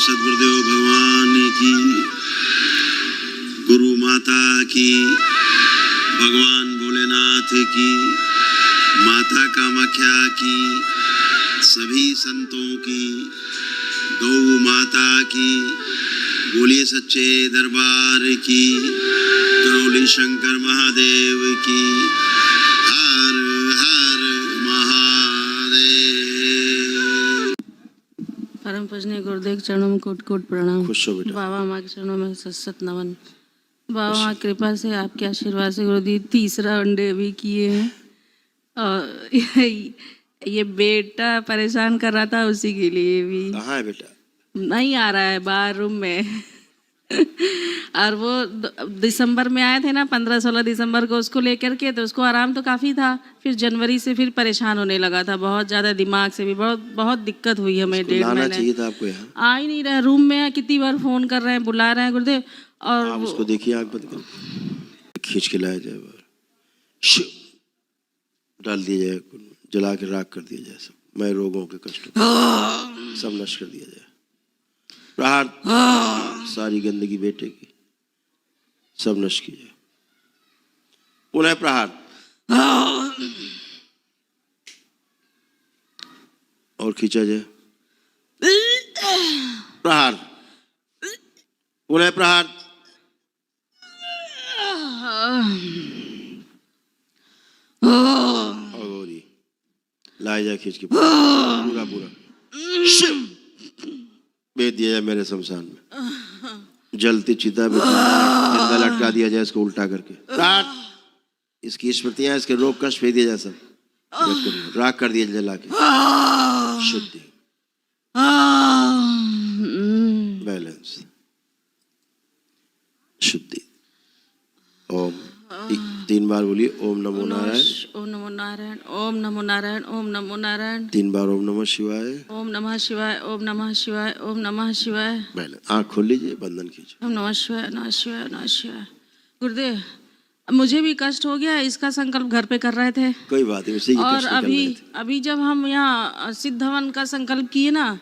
सदगुरुदेव भगवान की, गुरु माता की, भगवान भोलेनाथ की, माता कामाख्या की, सभी संतों की, गौ माता की, बोलिए सच्चे दरबार की, करौली शंकर महादेव की, हर हर महादेव। परम पूजनीय गुरुदेव चरणों में कोट कोट प्रणाम। खुश हो बेटा। बाबा माँ के चरणों में सत सत नमन। बाबा माँ कृपा से आपके आशीर्वाद से गुरुदेव तीसरा अंडे अभी किए हैं और ये बेटा परेशान कर रहा था, उसी के लिए भी। कहाँ है बेटा? नहीं आ रहा है, बाहर रूम में। और वो दिसंबर में आए थे ना, 15-16 दिसंबर को, उसको लेकर के, तो उसको आराम तो काफ़ी था। फिर जनवरी से फिर परेशान होने लगा था, बहुत ज़्यादा दिमाग से भी बहुत दिक्कत हुई हमें। 1.5 महीने चाहिए था आपको यहाँ। आ ही नहीं रहा, रूम में है, कितनी बार फ़ोन कर रहे हैं, बुला रहे हैं गुरुदेव। और आप उसको देखिए, आँख बंद कर, खींच के लाया जाए, डाल दिया जाए, जला के राख कर दिया जाए, सब मैं रोगों के कष्ट सब नष्ट कर दिया जाए। प्रहार, सारी गंदगी बेटे की सब नष्ट की जाए। पुनः प्रहार, और खींचा जाए। प्रहार, पुनः प्रहार, और लाया जाए खींच के पूरा भेज दिया जाए मेरे शमशान में। जलती चिता पे जिंदा लटका दिया जाए, इसको उल्टा करके। इसकी स्मृतियां, इसके रोग कष्ट भेज दिया जाए, सब राख कर दिया जला के। शुद्धि, बैलेंस, शुद्धि। ओम 3 बार बोलिए, ओम नमो नारायण, ओम नमो नारायण, ओम नमो नारायण, ओम नमो नारायण। 3 बार ओम नमः शिवाय, ओम नमः शिवाय, ओम नमः शिवाय, ओम नमः शिवाय। आँख खोल लीजिए, बंधन कीजिए। ओम नमः शिवाय, नमः शिवाय, नमः शिवाय। गुरुदेव, मुझे भी कष्ट हो गया, इसका संकल्प घर पे कर रहे थे। कोई बात नहीं, उसी की और कष्ट निकल रहे थे। अभी जब हम यहाँ सिद्ध हवन का संकल्प किए ना,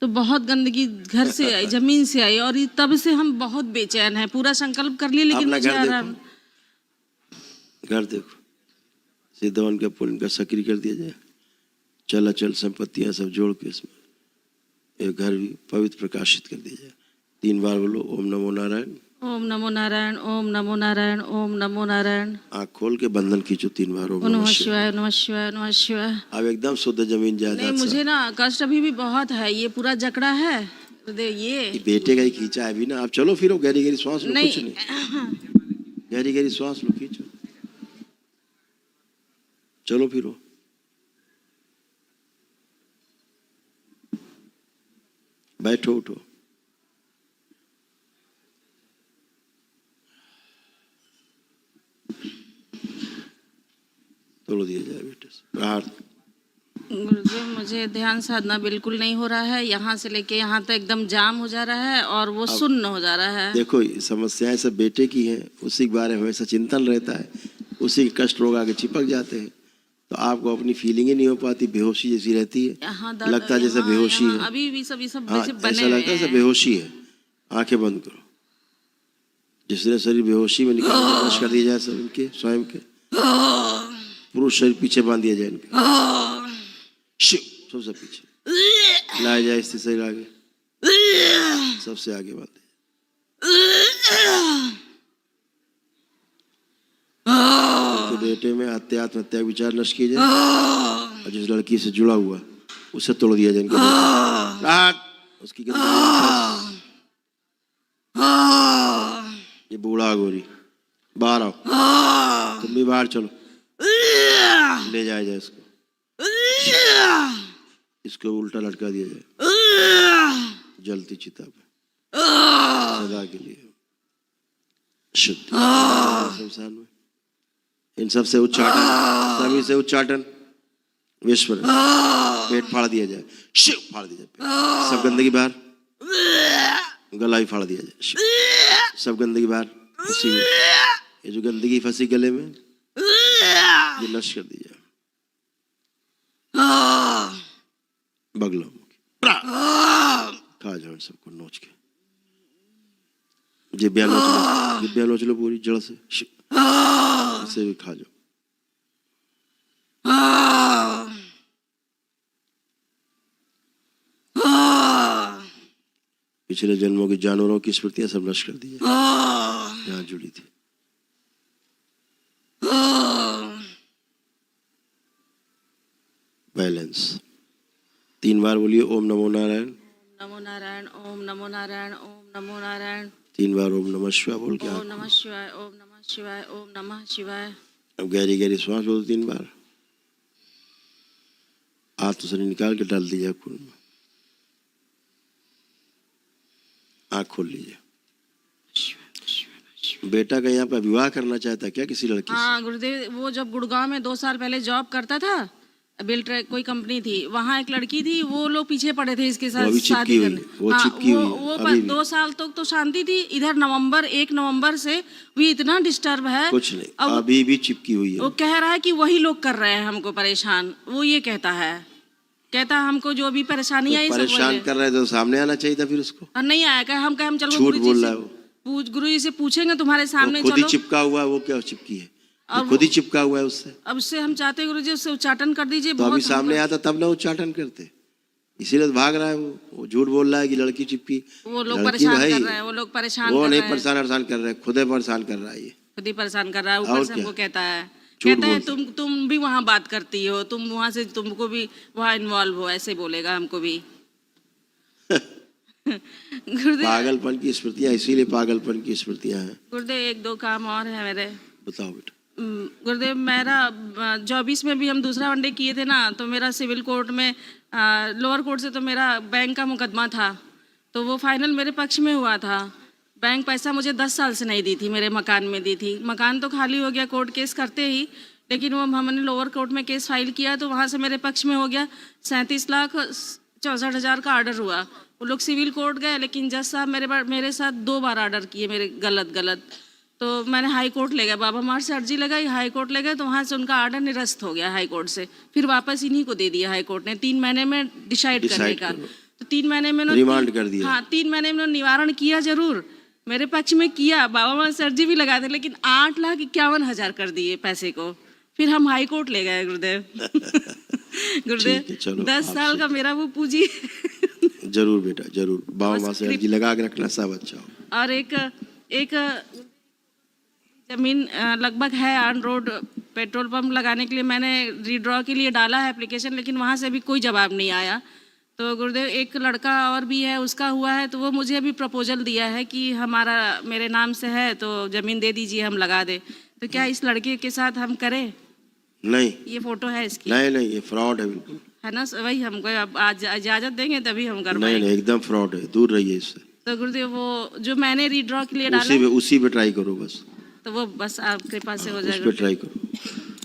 तो बहुत गंदगी घर से आई, जमीन से आई, और तब से हम बहुत बेचैन हैं। पूरा संकल्प कर लिए, लेकिन मुझे आराम। घर देखो, सिद्ध हवन का पुण्य का सक्रिय कर दिया जाए। चल संपत्तियां सब जोड़ के इसमें एक घर भी पवित्र प्रकाशित कर दिया जाए। 3 बार बोलो, ओम नमो नारायण, ओम नमो नारायण, ओम नमो नारायण, ओम नमो नारायण। आँख खोल के बंधन खींचो 3 बार, ओम नमः शिवाय, नमः शिवाय, नमः शिवाय। अब एकदम शुद्ध जमीन जायदाद। नहीं, मुझे ना कष्ट अभी भी बहुत है, ये पूरा जकड़ा है। ये बेटे का ही खींचा है अभी ना। आप चलो फिर गहरी गहरी श्वास लो। नहीं, कुछ नहीं, गहरी गहरी श्वास लो, खींचो, चलो फिर बैठो, उठो। तोड़ दिया जाए बेटे से। प्रहार। गुरुदेव, मुझे ध्यान साधना बिल्कुल नहीं हो रहा है। यहाँ से लेके यहाँ तक एकदम जाम हो जा रहा है, और वो सुन्न हो जा रहा है। देखो, समस्याएं सब बेटे की हैं, उसी के बारे में हमेशा चिंतन रहता है, उसी के कष्ट रोग आगे चिपक जाते हैं, तो आपको अपनी फीलिंग ही नहीं हो पाती, बेहोशी जैसी रहती है। लगता है जैसे बेहोशी है। अभी भी सब ऐसा लगता है जैसे बेहोशी है। आंखें बंद करो, जिसने शरीर बेहोशी में निकाल कर दिया जाए, सब इनके स्वयं के पुरुष शरीर पीछे बांध दिया जाए इनके, सबसे पीछे लाया जाए, स्थिति शरीर आगे, सबसे आगे बांध दिया। बेटे में आत्महत्या विचार नष्ट किए जाए, और जिस लड़की से जुड़ा हुआ उसे तोड़ दिया जाए। उसकी ये बूढ़ा गोरी, बाहर आओ, तुम भी बाहर चलो, ले जाया जाए इसको, इसको उल्टा लटका दिया जाए जलती चिता पे सदा के लिए। शुद्ध शमशान में इन सब से उच्चाटन, सभी से उच्चाटन, विश्व पेट फाड़ दिया जाए, शिव फाड़ दिया जाए, सब गंदगी बाहर, गला भी फाड़ दिया जाए, सब गंदगी बाहर, फंसी हुई ये जो गंदगी फंसी गले में, ये नष्ट कर दी जाए। बगलों खा जाओ। सबको नोच के। जिब्बिया नोच लो पूरी जड़ से, इसे भी खा जाओ। पिछले जन्मों की जानवरों की स्मृतियां सब नष्ट कर दी है, यहाँ जुड़ी थी। बैलेंस 3 बार बोलिए ओम नमो नारायण, नमो नारायण, ओम नमो नारायण, ओम नमो नारायण। 3 बार ओम नमः शिवाय बोल के ओम नमः शिवाय, ओम नमः शिवाय, ओम नमः शिवाय। अब गहरी गहरी श्वास लो 3 बार, हाथ से निकाल के डाल दीजिए खून में। आँख खोल लीजिए। बेटा का यहाँ पे विवाह करना चाहता क्या किसी लड़की से? हाँ गुरुदेव, वो जब गुड़गांव में 2 साल पहले जॉब करता था, बिल ट्रैक कोई कंपनी थी, वहाँ एक लड़की थी, वो लोग पीछे पड़े थे इसके साथ शादी करने। वो चिपकी हुई है, अभी भी। 2 साल तक तो शांति थी। इधर 1 नवंबर से भी इतना डिस्टर्ब है। कुछ नहीं, अभी भी चिपकी हुई है। वो कह रहा है कि वही लोग कर रहे हैं हमको परेशान। वो ये कहता है, कहता हमको जो भी परेशानी आई, परेशान कर रहे तो सामने आना चाहिए था फिर उसको। और नहीं आया, हम कहे हम चलो झूठ बोल रहा है वो। गुरुजी से पूछेंगे तुम्हारे सामने, खुद ही चलो। चिपका हुआ है, वो क्या चिपकी है, खुद ही चिपका हुआ है उससे। अब उससे हम चाहते हैं गुरुजी उससे उच्चाटन कर दीजिए। तो अभी सामने आता तब ना उच्चाटन करते, इसीलिए तो भाग रहा है वो झूठ बोल रहा है कि लड़की चिपकी। वो लोग परेशान कर रहे हैं, वो लोग परेशान वो कर नहीं रहे हैं। परेशान कर रहे हैं, खुद ही परेशान कर रहा है ये, खुद ही परेशान कर रहा है। ऊपर से हमको कहता है तुम भी वहाँ बात करती हो, तुम वहाँ से तुमको भी वहाँ इन्वॉल्व हो, ऐसे बोलेगा हमको भी। गुरुदेव, पागलपन की स्मृतियाँ, इसीलिए पागलपन की स्मृतियाँ हैं। गुरुदेव 1-2 काम और है मेरे। बताओ बेटा। गुरुदेव, मेरा 24 में भी हम दूसरा वनडे किए थे ना, तो मेरा सिविल कोर्ट में लोअर कोर्ट से तो मेरा बैंक का मुकदमा था, तो वो फाइनल मेरे पक्ष में हुआ था। बैंक पैसा मुझे 10 साल से नहीं दी थी, मेरे मकान में दी थी। मकान तो खाली हो गया कोर्ट केस करते ही, लेकिन वो हमने लोअर कोर्ट में केस फाइल किया तो वहाँ से मेरे पक्ष में हो गया। 37,64,000 का ऑर्डर हुआ। वो लोग सिविल कोर्ट गए, लेकिन जज साहब मेरे साथ 2 बार ऑर्डर किए मेरे गलत। तो मैंने हाई कोर्ट ले गया, बाबा मार से अर्जी लगाई, हाई कोर्ट ले गए, तो वहाँ से उनका ऑर्डर निरस्त हो गया हाई कोर्ट से। फिर वापस इन्हीं को दे दिया हाई कोर्ट ने 3 महीने में डिसाइड करने का। तो 3 महीने में रिमांड कर दिया। हाँ, 3 महीने में निवारण किया जरूर, मेरे पक्ष में किया, बाबा मार से अर्जी भी लगाए थे, लेकिन 8,51,000 कर दिए पैसे को। फिर हम हाई कोर्ट ले गए गुरुदेव। गुरुदेव 10 साल का मेरा वो पूंजी। जरूर बेटा जरूर, बाबा माँ से अर्जी लगा के रखना, सब अच्छा हो। और एक जमीन लगभग है ऑन रोड, पेट्रोल पंप लगाने के लिए मैंने रीड्रॉ के लिए डाला है एप्लीकेशन, लेकिन वहाँ से अभी कोई जवाब नहीं आया। तो गुरुदेव, एक लड़का और भी है, उसका हुआ है, तो वो मुझे अभी प्रपोजल दिया है कि हमारा मेरे नाम से है तो ज़मीन दे दीजिए, हम लगा दे। तो क्या इस लड़के के साथ हम करें? नहीं, ये फोटो है इसकी। नहीं, ये फ्रॉड है बिल्कुल, है ना। वही हमको अब आज इजाज़त देंगे तभी हम कर पाएंगे। नहीं, एकदम फ्रॉड है, दूर रहिए इससे। तो गुरुदेव, वो जो मैंने रीड्रॉ के लिए डाला उसी पे ट्राई करो बस। तो वो बस आपके पास से हो जाएगा। उस पे ट्राई करो,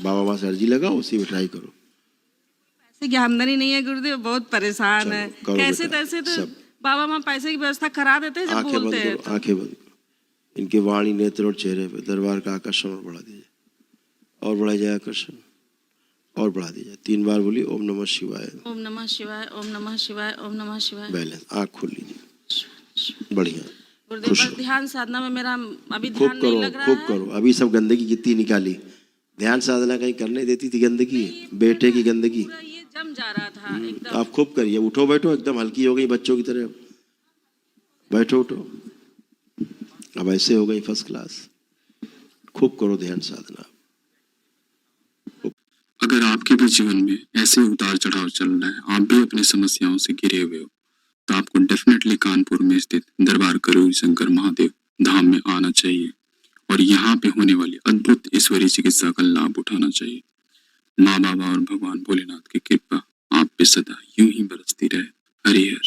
बाबा माँ से अर्जी लगाओ, उसी पे ट्राई करो। पैसे की आमदनी नहीं है गुरुदेव, बहुत परेशान है। कैसे तैसे तो बाबा माँ पैसे की व्यवस्था करा देते हैं जब बोलते हैं। आंखें बंद करो, इनके वाणी, नेत्र और चेहरे पे दरबार का आकर्षण और बढ़ा दीजिए, और बढ़ा जाए आकर्षण, और बढ़ा दीजिए। 3 बार बोलिए ओम नमः शिवाय, ओम नमः शिवाय, ओम नमः शिवाय, ओम नमः शिवाय। बैलेंस, आँख खोल लीजिए, बढ़िया। गुरुदेव, बस ध्यान साधना में मेरा अभी ध्यान नहीं लग रहा है। खूब करो, अभी सब गंदगी कितनी निकाली, ध्यान साधना कहीं करने देती थी गंदगी, बेटे की गंदगी। ये जम जा रहा था एकदम। आप खूब करिए, उठो बैठो, एकदम हल्की हो गई बच्चों की तरह, बैठो उठो, अब ऐसे हो गई फर्स्ट क्लास। खूब करो ध्यान साधना। अगर आपके भी जीवन में ऐसे उतार चढ़ाव चल रहा है, आप भी अपनी समस्याओं से घिरे हुए हो, तो आपको डेफिनेटली कानपुर में स्थित दरबार करोगी शंकर महादेव धाम में आना चाहिए और यहाँ पे होने वाली अद्भुत ईश्वरीय चिकित्सा का लाभ उठाना चाहिए। माँ बाबा और भगवान भोलेनाथ की कृपा आप पे सदा यूं ही बरसती रहे। हरिहर।